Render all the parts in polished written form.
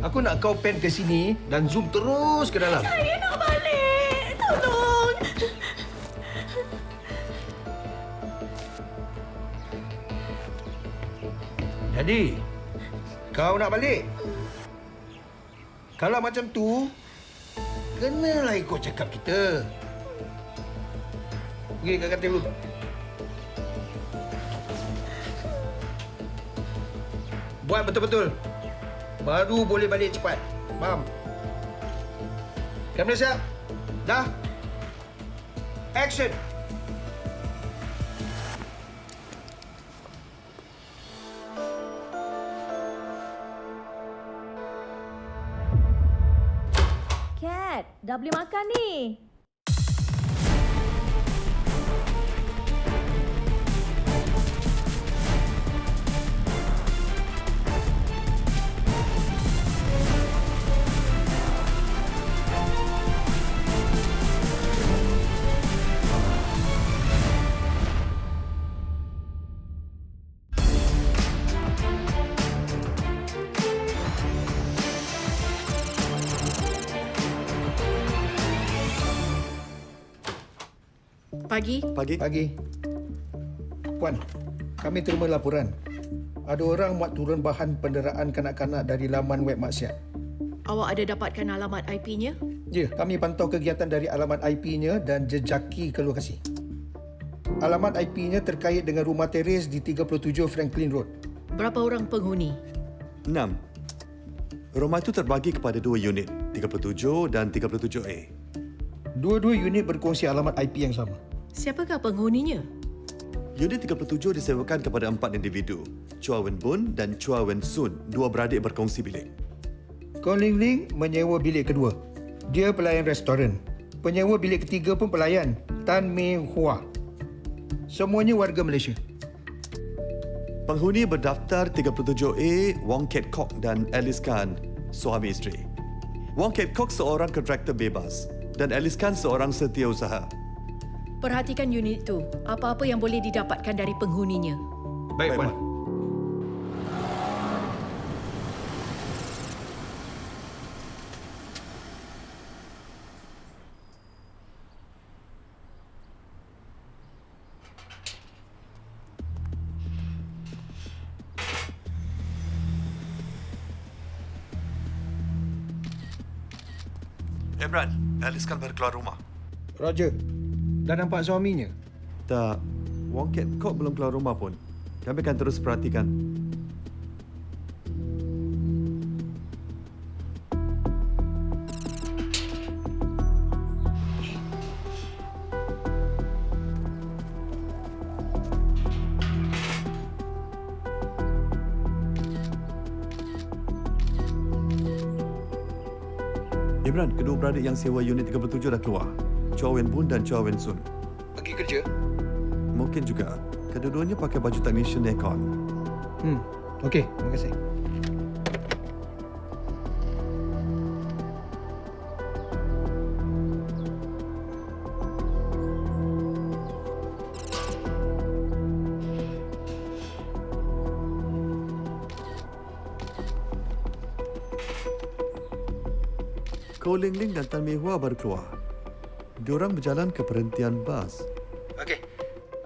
Aku nak kau pen ke sini dan zoom terus ke dalam. Saya nak balik. Tolong. Jadi, kau nak balik? Kalau macam tu, kenalah ikut cakap kita. Pergi kat katil dulu. Buat betul-betul. Baru boleh balik cepat. Faham? Kamera siap? Dah? Action! Kat, dah boleh makan ni. Pagi. Pagi. Puan, kami terima laporan. Ada orang muat turun bahan penderaan kanak-kanak dari laman web maksiat. Awak ada dapatkan alamat IP-nya? Ya, kami pantau kegiatan dari alamat IP-nya dan jejaki ke lokasi. Alamat IP-nya terkait dengan rumah teres di 37 Franklin Road. Berapa orang penghuni? 6. Rumah itu terbagi kepada 2 unit, 37 dan 37A. Dua-dua unit berkongsi alamat IP yang sama. Siapakah penghuninya? Unit 37 disewakan kepada 4 individu, Chua Wen Bun dan Chua Wen Sun, dua beradik berkongsi bilik. Kong Ling Ling menyewa bilik kedua. Dia pelayan restoran. Penyewa bilik ketiga pun pelayan, Tan Mei Hua. Semuanya warga Malaysia. Penghuni berdaftar 37A, Wong Ket Kok dan Alice Khan, suami isteri. Wong Ket Kok seorang kontraktor bebas dan Alice Khan seorang setiausaha. Perhatikan unit itu. Apa-apa yang boleh didapatkan dari penghuninya. Baik, Puan. Imran, Alice Khan baru keluar rumah. Roger. Dah nampak suaminya? Tak, Wong Ket Kok belum keluar rumah pun. Kami akan terus perhatikan. Imran, kedua beradik yang sewa unit 37 dah keluar. Chua Wen Bun dan Chua Wen Sun. Pergi kerja? Mungkin juga. Kedua-duanya pakai baju technician aircon. Okey. Terima kasih. Ko Ling Ling dan Tan Mei Hua baru keluar. Diorang berjalan ke perhentian bas. Okey.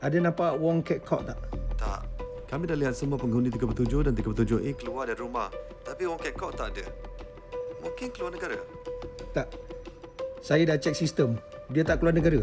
Ada nampak Wong Ket Kok tak? Tak. Kami dah lihat semua penghuni 37 dan 37A keluar dari rumah. Tapi Wong Ket Kok tak ada. Mungkin keluar negara. Tak. Saya dah cek sistem. Dia tak keluar negara.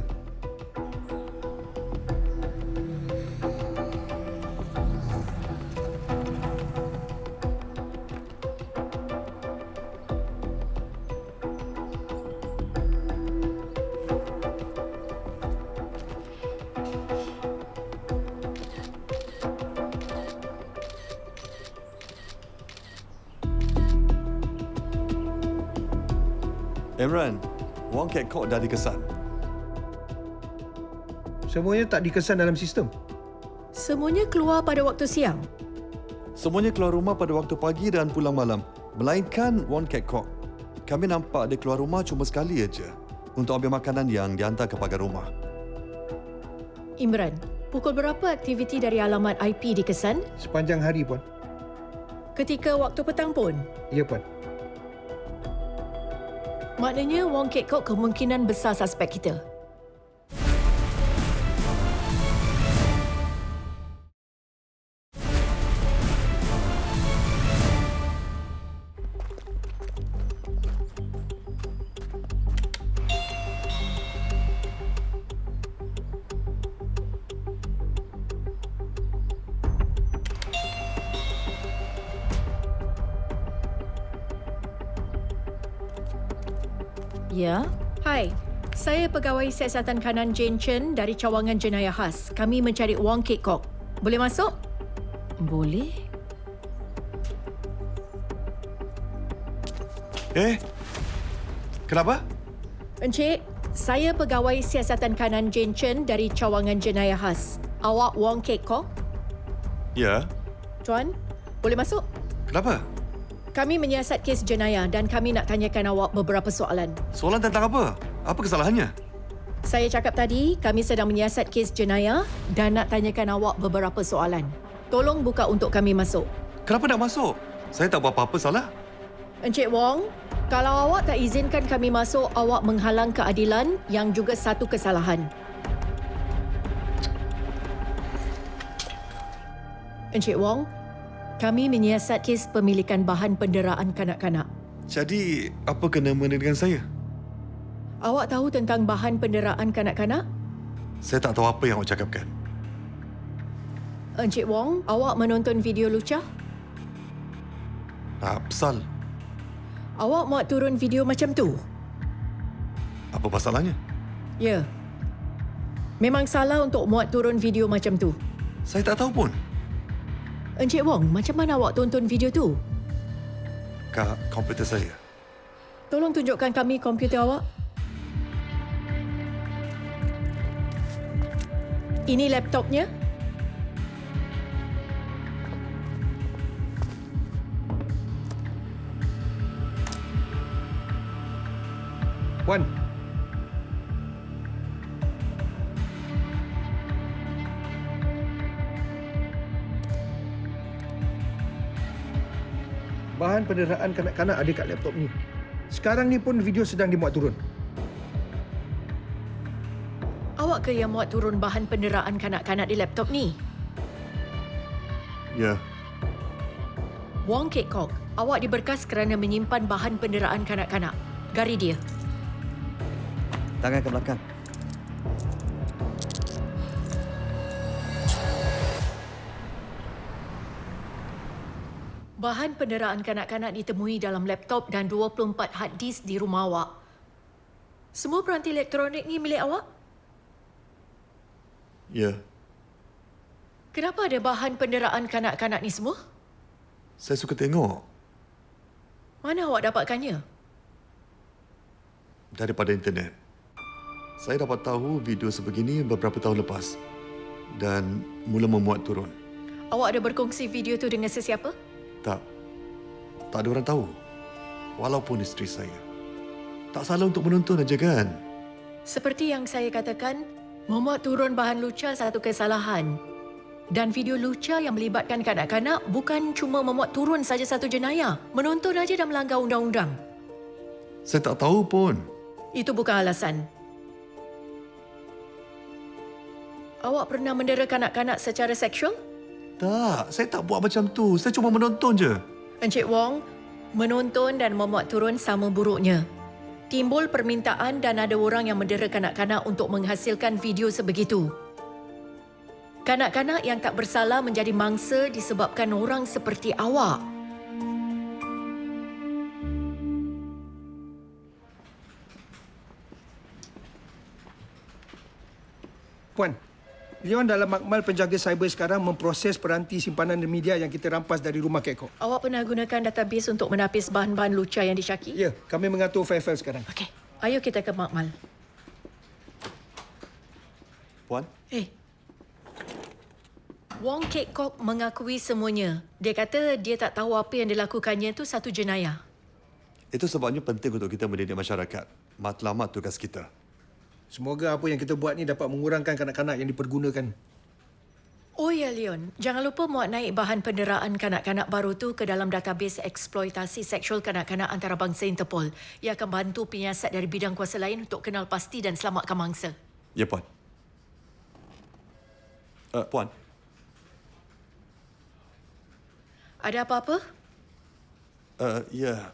Imran, Wong Ket Kok dah dikesan. Semuanya tak dikesan dalam sistem. Semuanya keluar pada waktu siang. Semuanya keluar rumah pada waktu pagi dan pulang malam. Melainkan Wong Ket Kok. Kami nampak dia keluar rumah cuma sekali aja untuk ambil makanan yang dihantar ke pagar rumah. Imran, Pukul berapa aktiviti dari alamat IP dikesan? Sepanjang hari, Puan. Ketika waktu petang pun? Ya, Puan. Maknanya Wong Kit Kok kemungkinan besar suspek kita. Ya? Hai, saya pegawai siasatan kanan Jane Chen dari cawangan jenayah khas. Kami mencari Wong Kit Kok. Boleh masuk? Boleh? Kenapa? Encik, saya pegawai siasatan kanan Jane Chen dari cawangan jenayah khas. Awak Wong Kit Kok? Ya. Tuan, boleh masuk? Kenapa? Kami menyiasat kes jenayah dan kami nak tanyakan awak beberapa soalan. Soalan tentang apa? Apa kesalahannya? Saya cakap tadi, kami sedang menyiasat kes jenayah dan nak tanyakan awak beberapa soalan. Tolong buka untuk kami masuk. Kenapa nak masuk? Saya tak buat apa-apa salah. Encik Wong, kalau awak tak izinkan kami masuk, awak menghalang keadilan yang juga satu kesalahan. Encik Wong, kami menyiasat kes pemilikan bahan penderaan kanak-kanak. Jadi, apa kena mengena dengan saya? Awak tahu tentang bahan penderaan kanak-kanak? Saya tak tahu apa yang awak cakapkan. Encik Wong, awak menonton video lucah? Pasal? Awak muat turun video macam tu? Apa masalahnya? Ya. Memang salah untuk muat turun video macam tu. Saya tak tahu pun. Encik Wong, macam mana awak tonton video tu? Kat komputer saya. Tolong tunjukkan kami komputer awak. Ini laptopnya. Puan. Bahan penderaan kanak-kanak ada kat laptop ni. Sekarang ni pun video sedang dimuat turun. Awak ke yang muat turun bahan penderaan kanak-kanak di laptop ni? Ya. Wong Kit Kok, awak diberkas kerana menyimpan bahan penderaan kanak-kanak. Gari dia. Tangan ke belakang. Bahan penderaan kanak-kanak ditemui dalam laptop dan 24 hard disk di rumah awak. Semua peranti elektronik ni milik awak? Ya. Kenapa ada bahan penderaan kanak-kanak ni semua? Saya suka tengok Mana awak dapatkannya? daripada internet. Saya dapat tahu video sebegini beberapa tahun lepas dan mula memuat turun. Awak ada berkongsi video tu dengan sesiapa? Tak. Tak ada orang tahu. Walaupun isteri saya. Tak salah untuk menonton aja kan? Seperti yang saya katakan, memuat turun bahan lucah satu kesalahan. Dan video lucah yang melibatkan kanak-kanak bukan cuma memuat turun saja satu jenayah. Menonton aja dah melanggar undang-undang. Saya tak tahu pun. Itu bukan alasan. Awak pernah mendera kanak-kanak secara seksual? Tak, saya tak buat macam tu. Saya cuma menonton je. Encik Wong, menonton dan memuat turun sama buruknya. Timbul permintaan dan ada orang yang mendera kanak-kanak untuk menghasilkan video sebegitu. Kanak-kanak yang tak bersalah menjadi mangsa disebabkan orang seperti awak. Puan, Leon dalam makmal penjaga cyber sekarang memproses peranti simpanan media yang kita rampas dari rumah Kit Kok. Awak pernah gunakan database untuk menapis bahan-bahan lucah yang disyaki? Ya, kami mengatur fail-fail sekarang. Okey, ayo kita ke makmal. Puan? Wong Kit Kok mengakui semuanya. Dia kata dia tak tahu apa yang dilakukannya itu satu jenayah. Itu sebabnya penting untuk kita mendidik masyarakat. Matlamat tugas kita. Semoga apa yang kita buat ni dapat mengurangkan kanak-kanak yang dipergunakan. ya, Leon. Jangan lupa muat naik bahan penderaan kanak-kanak baru tu ke dalam database eksploitasi seksual kanak-kanak antarabangsa Interpol. Ia akan bantu penyiasat dari bidang kuasa lain untuk kenal pasti dan selamatkan mangsa. Ya, Puan. Puan. Ada apa-apa? Ya.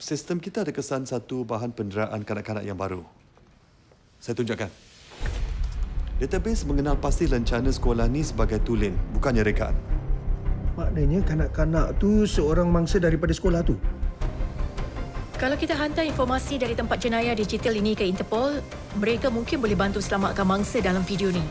Sistem kita ada kesan satu bahan penderaan kanak-kanak yang baru. Saya tunjukkan. Database mengenal pasti lencana sekolah ni sebagai tulen, bukannya rekaan. Maknanya kanak-kanak tu seorang mangsa daripada sekolah tu. Kalau kita hantar informasi dari tempat jenayah digital ini ke Interpol, mereka mungkin boleh bantu selamatkan mangsa dalam video ni.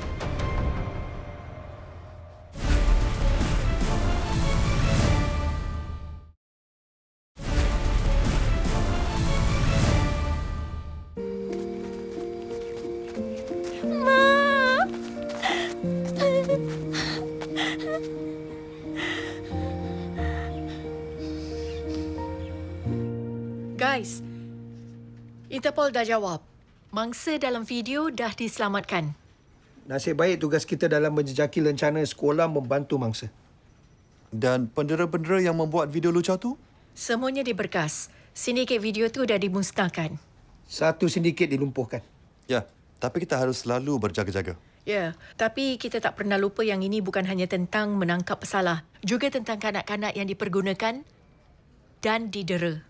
Guys, Interpol dah jawab. Mangsa dalam video dah diselamatkan. Nasib baik tugas kita dalam menjejaki lencana sekolah membantu mangsa. Dan pendera-pendera yang membuat video lucah tu? Semuanya diberkas. Sindiket video tu dah dimusnahkan. Satu sindiket dilumpuhkan. Ya, tapi kita harus selalu berjaga-jaga. Ya, tapi kita tak pernah lupa yang ini bukan hanya tentang menangkap pesalah, juga tentang kanak-kanak yang dipergunakan dan didera.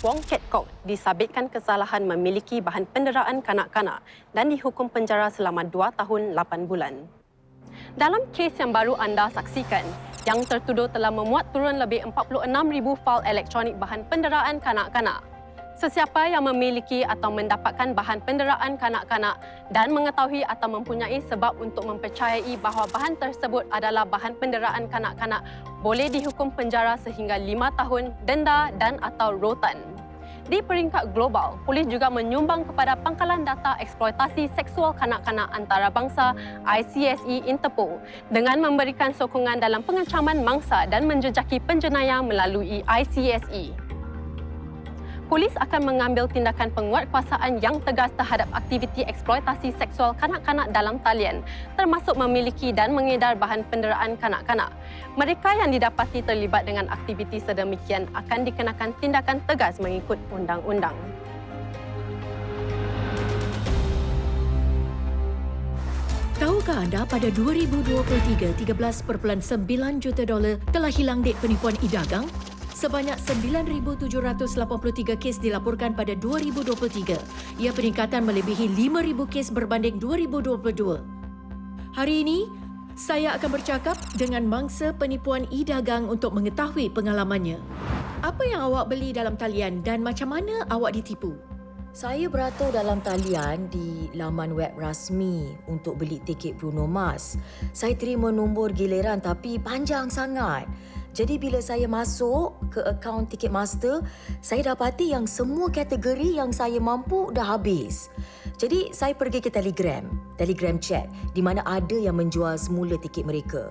Wong Ket Kok disabitkan kesalahan memiliki bahan penderaan kanak-kanak dan dihukum penjara selama 2 tahun 8 bulan. Dalam kes yang baru anda saksikan, yang tertuduh telah memuat turun lebih 46,000 fail elektronik bahan penderaan kanak-kanak. Sesiapa yang memiliki atau mendapatkan bahan penderaan kanak-kanak dan mengetahui atau mempunyai sebab untuk mempercayai bahawa bahan tersebut adalah bahan penderaan kanak-kanak boleh dihukum penjara sehingga 5 tahun, denda dan atau rotan. Di peringkat global, polis juga menyumbang kepada Pangkalan Data Eksploitasi Seksual Kanak-kanak Antarabangsa ICSE Interpol dengan memberikan sokongan dalam pengancaman mangsa dan menjejaki penjenayah melalui ICSE. Polis akan mengambil tindakan penguatkuasaan yang tegas terhadap aktiviti eksploitasi seksual kanak-kanak dalam talian, termasuk memiliki dan mengedar bahan penderaan kanak-kanak. Mereka yang didapati terlibat dengan aktiviti sedemikian akan dikenakan tindakan tegas mengikut undang-undang. Tahukah anda pada 2023, $13.9 juta telah hilang dek penipuan e-dagang? Sebanyak 9,783 kes dilaporkan pada 2023. Ia peningkatan melebihi 5,000 kes berbanding 2022. Hari ini, saya akan bercakap dengan mangsa penipuan e-dagang untuk mengetahui pengalamannya. Apa yang awak beli dalam talian dan macam mana awak ditipu? Saya beratur dalam talian di laman web rasmi untuk beli tiket Bruno Mars. Saya terima nombor giliran tapi panjang sangat. Jadi bila saya masuk ke akaun Ticketmaster, saya dapati yang semua kategori yang saya mampu dah habis. Jadi saya pergi ke Telegram chat di mana ada yang menjual semula tiket mereka.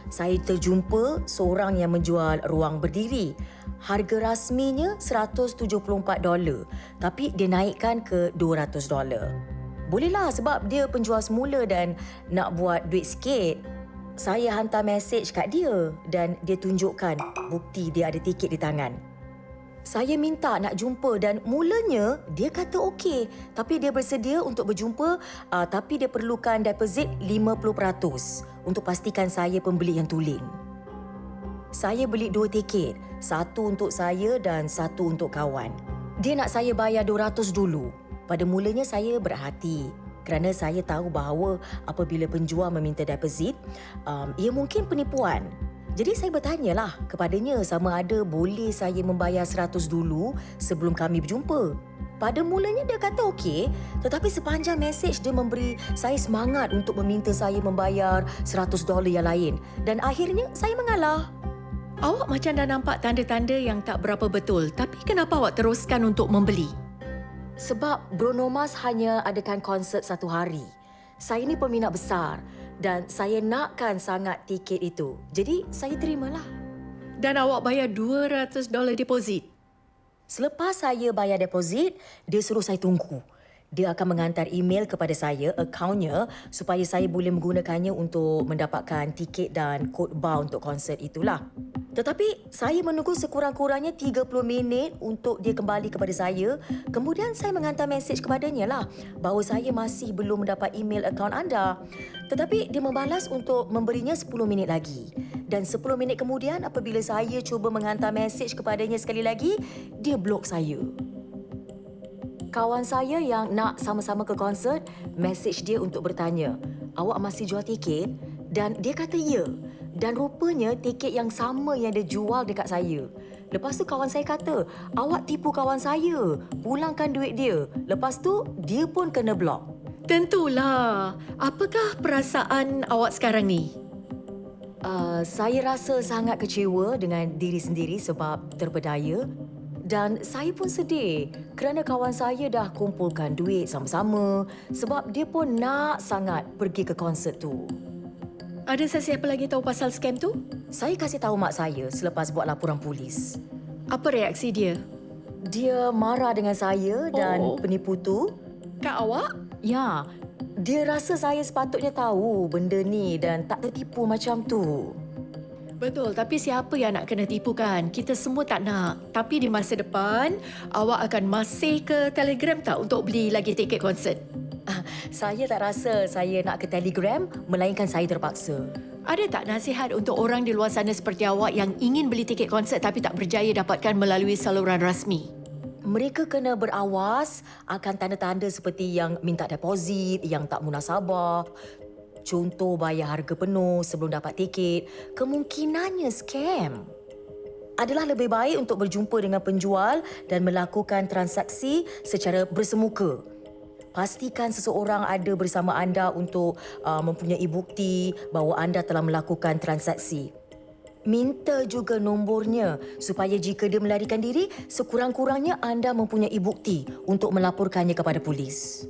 Saya terjumpa seorang yang menjual ruang berdiri. Harga rasminya $174, tapi dia naikkan ke $200. Bolehlah sebab dia penjual semula dan nak buat duit sikit. Saya hantar mesej kat dia dan dia tunjukkan bukti dia ada tiket di tangan. Saya minta nak jumpa dan mulanya dia kata okey, tapi dia bersedia untuk berjumpa tapi dia perlukan deposit 50% untuk pastikan saya pembeli yang tulen. Saya beli 2 tiket, satu untuk saya dan satu untuk kawan. Dia nak saya bayar $200 dulu. Pada mulanya saya berhati kerana saya tahu bahawa apabila penjual meminta deposit, ia mungkin penipuan. Jadi saya bertanyalah kepadanya sama ada boleh saya membayar $100 dulu sebelum kami berjumpa. Pada mulanya dia kata okey, tetapi sepanjang mesej dia memberi saya semangat untuk meminta saya membayar $100 yang lain dan akhirnya saya mengalah. Awak macam dah nampak tanda-tanda yang tak berapa betul, tapi kenapa awak teruskan untuk membeli? Sebab Bruno Mars hanya adakan konsert 1 hari. Saya ni peminat besar dan saya nakkan sangat tiket itu. Jadi saya terimalah. Dan awak bayar $200 deposit. Selepas saya bayar deposit, dia suruh saya tunggu. Dia akan menghantar email kepada saya, akaunnya, supaya saya boleh menggunakannya untuk mendapatkan tiket dan kod bar untuk konsert itulah. Tetapi saya menunggu sekurang-kurangnya 30 minit untuk dia kembali kepada saya. Kemudian saya menghantar mesej kepadanya lah bahawa saya masih belum mendapat email akaun anda. Tetapi dia membalas untuk memberinya 10 minit lagi. Dan 10 minit kemudian apabila saya cuba menghantar mesej kepadanya sekali lagi, dia blok saya. Kawan saya yang nak sama-sama ke konsert, mesej dia untuk bertanya, awak masih jual tiket? Dan dia kata ya. Dan rupanya tiket yang sama yang dia jual dekat saya. Lepas tu kawan saya kata, awak tipu kawan saya, pulangkan duit dia. Lepas tu, dia pun kena blok. Tentulah. Apakah perasaan awak sekarang ni? Saya rasa sangat kecewa dengan diri sendiri sebab terpedaya. Dan saya pun sedih kerana kawan saya dah kumpulkan duit sama-sama sebab dia pun nak sangat pergi ke konsert tu. Ada sesiapa lagi tahu pasal skam tu? Saya kasih tahu mak saya selepas buat laporan polis. Apa reaksi dia? Dia marah dengan saya dan penipu tu. Kak awak? Ya, dia rasa saya sepatutnya tahu benda ni dan tak tertipu macam tu. Betul, tapi siapa yang nak kena tipu kan? Kita semua tak nak. Tapi di masa depan, awak akan masih ke Telegram tak untuk beli lagi tiket konsert? Saya tak rasa saya nak ke Telegram, melainkan saya terpaksa. Ada tak nasihat untuk orang di luar sana seperti awak yang ingin beli tiket konsert tapi tak berjaya dapatkan melalui saluran rasmi? Mereka kena berawas akan tanda-tanda seperti yang minta deposit, yang tak munasabah. Contoh bayar harga penuh sebelum dapat tiket, kemungkinannya scam. Adalah lebih baik untuk berjumpa dengan penjual dan melakukan transaksi secara bersemuka. Pastikan seseorang ada bersama anda untuk mempunyai bukti bahawa anda telah melakukan transaksi. Minta juga nombornya supaya jika dia melarikan diri, sekurang-kurangnya anda mempunyai bukti untuk melaporkannya kepada polis.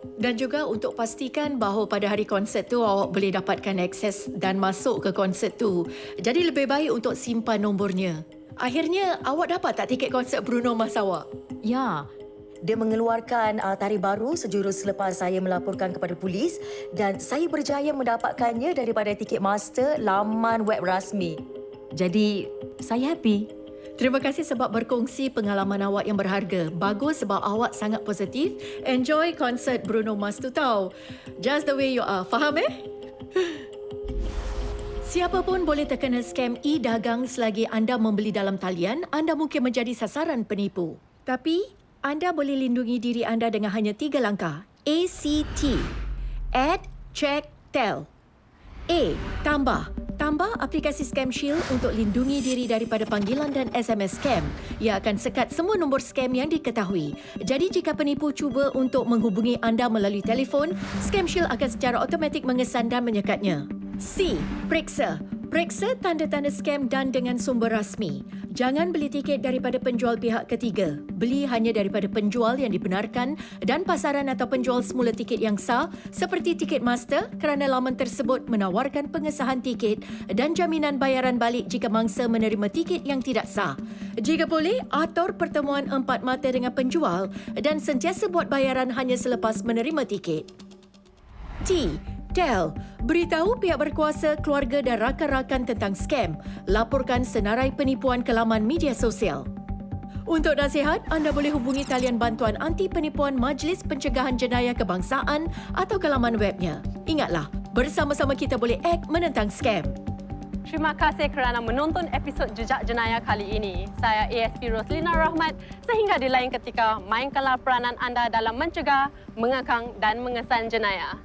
Dan juga untuk pastikan bahawa pada hari konsert tu awak boleh dapatkan akses dan masuk ke konsert tu. Jadi lebih baik untuk simpan nombornya. Akhirnya awak dapat tak tiket konsert Bruno Mars awak? Ya, dia mengeluarkan tarikh baru sejurus selepas saya melaporkan kepada polis dan saya berjaya mendapatkannya daripada Ticketmaster laman web rasmi. Jadi, saya happy. Terima kasih sebab berkongsi pengalaman awak yang berharga. Bagus sebab awak sangat positif. Enjoy konsert Bruno Mars tu tau. Just the way you are. Faham Siapa pun boleh terkena skam e-dagang selagi anda membeli dalam talian. Anda mungkin menjadi sasaran penipu. Tapi, anda boleh lindungi diri anda dengan hanya 3 langkah. ACT. Add, check, tell. A. Tambah. Tambah aplikasi Scam Shield untuk lindungi diri daripada panggilan dan SMS scam. Ia akan sekat semua nombor scam yang diketahui. Jadi jika penipu cuba untuk menghubungi anda melalui telefon, Scam Shield akan secara automatik mengesan dan menyekatnya. C. Periksa. Periksa tanda-tanda scam dan dengan sumber rasmi. Jangan beli tiket daripada penjual pihak ketiga. Beli hanya daripada penjual yang dibenarkan dan pasaran atau penjual semula tiket yang sah seperti Ticketmaster kerana laman tersebut menawarkan pengesahan tiket dan jaminan bayaran balik jika mangsa menerima tiket yang tidak sah. Jika boleh, atur pertemuan 4 mata dengan penjual dan sentiasa buat bayaran hanya selepas menerima tiket. T. Tell. Beritahu pihak berkuasa, keluarga dan rakan-rakan tentang skam. Laporkan senarai penipuan ke laman media sosial. Untuk nasihat, anda boleh hubungi talian bantuan anti penipuan Majlis Pencegahan Jenayah Kebangsaan atau ke laman webnya. Ingatlah, bersama-sama kita boleh act menentang skam. Terima kasih kerana menonton episod Jejak Jenayah kali ini. Saya ASP Roslina Rahmat. Sehingga di lain ketika, mainkanlah peranan anda dalam mencegah, mengekang dan mengesan jenayah.